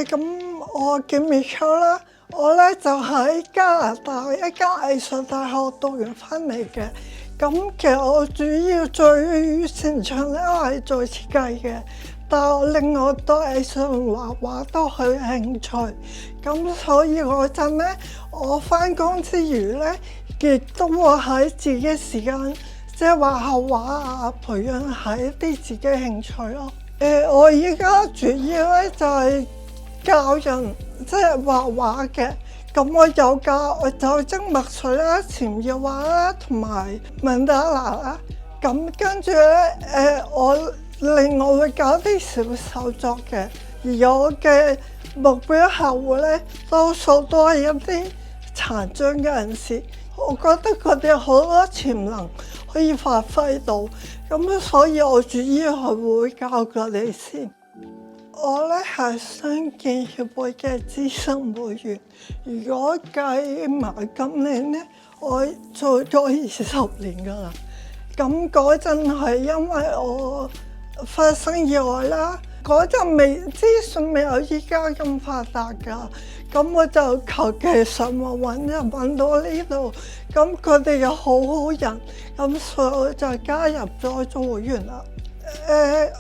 咁我叫 Michelle 啦，我咧就喺加拿大一間藝術大學讀完翻嚟嘅。咁其實我主要最擅長咧，我係做設計嘅，但係我另外對藝術同畫畫都好有興趣。咁所以嗰陣咧，我翻工之餘咧，亦都會喺自己時間即係畫下畫啊，培養下一啲自己興趣咯。我而家主要咧就係教人即係畫畫嘅，咁我有教我酒精墨水啦、潛移畫啦同埋曼達拿啦，咁跟住咧我另外會搞啲小手作嘅，而我嘅目標客戶咧多數都係一啲殘障嘅人士，我覺得佢哋好多潛能可以發揮到，咁所以我主要係會教佢哋先。我咧係傷健協會嘅資深會員，如果計埋今年咧，我做咗20年㗎啦。咁嗰陣係因為我發生意外啦，嗰陣資訊未有依家咁發達㗎，咁我就求其上網揾到呢度，咁佢哋又好好人，咁所以我就加入咗做會員啦。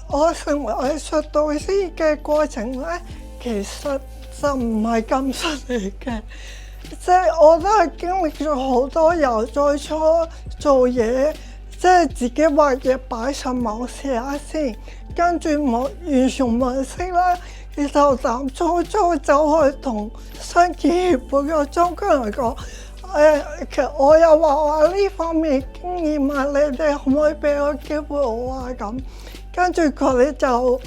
我成為藝術導師嘅過程咧，其實就唔係咁順利嘅，即係我都係經歷咗好多，由最初做嘢，即係自己畫嘢擺上網試下先，跟住完全唔識啦，然後膽粗粗走去同傷健協會嘅中國人講，其實我有畫畫呢方面經驗啊，你哋可唔可以俾個機會我啊咁？跟住佢哋就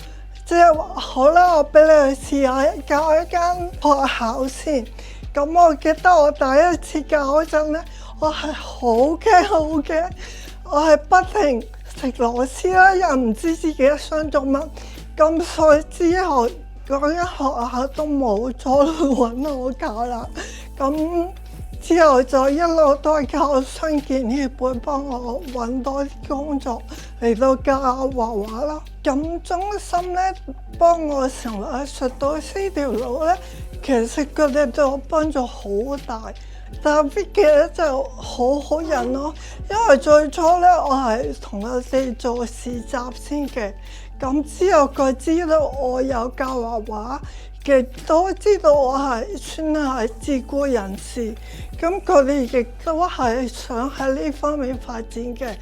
即係話好啦，我俾你去試下教一間學校先。咁我記得我第一次教嗰陣咧，我係好驚，我係不停食螺絲啦，又唔知自己想做乜。咁所以之後嗰間學校都冇再揾我教啦。咁之後就一路都係靠傷健協會幫我揾多啲工作嚟到教畫畫咯。咁中心咧幫我成為藝術導師條路咧，其實佢哋對我幫助好大。但係 Vicky 咧就好好人咯，因為最初咧我係同佢哋做市集先嘅，咁之後佢知道我有教畫畫，亦都知道我係算係自僱人士，咁佢哋亦都係想喺呢方面發展嘅。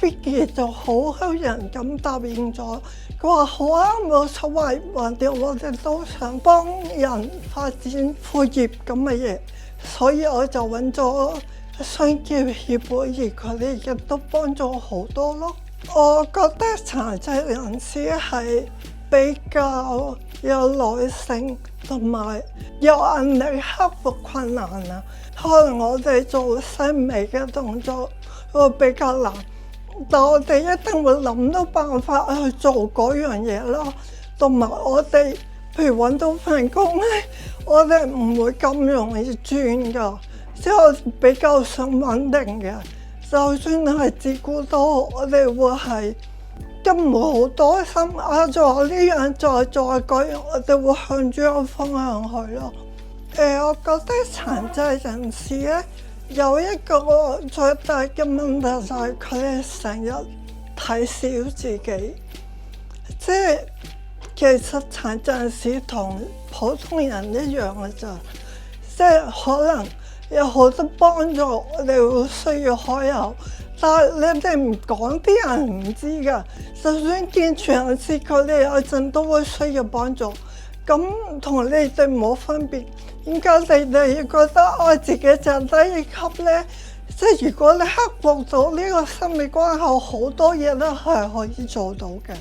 Vicky 就好好人咁答應咗，佢話好啊，冇所謂，橫掂我哋都想幫人發展副業咁嘅嘢，所以我就揾咗傷健協會，而佢哋亦都幫咗好多咯。我覺得殘疾人士係比較有耐性同埋有毅力克服困難啊，可能我哋做細微嘅動作會比較難，但我哋一定會諗到辦法去做嗰樣嘢咯。同埋我哋譬如揾到份工咧，我哋唔會咁容易轉㗎，即係我比較想穩定嘅。就算係自僱都好，我哋會係都唔會好多心做呢樣再做嗰樣，我哋會向住個方向去咯。我覺得殘疾人士咧有一個最大嘅問題就係佢哋成日睇小自己，即係其實殘疾人士同普通人一樣嘅咋，即係可能有好多幫助，我哋會需要開口，但係你哋唔講，啲人唔知㗎。就算健全人士，佢哋有陣都會需要幫助，咁同你哋冇分別。點解你哋要覺得我自己就低一級咧？即係如果你克服到呢個心理關口，好多嘢都係可以做到嘅。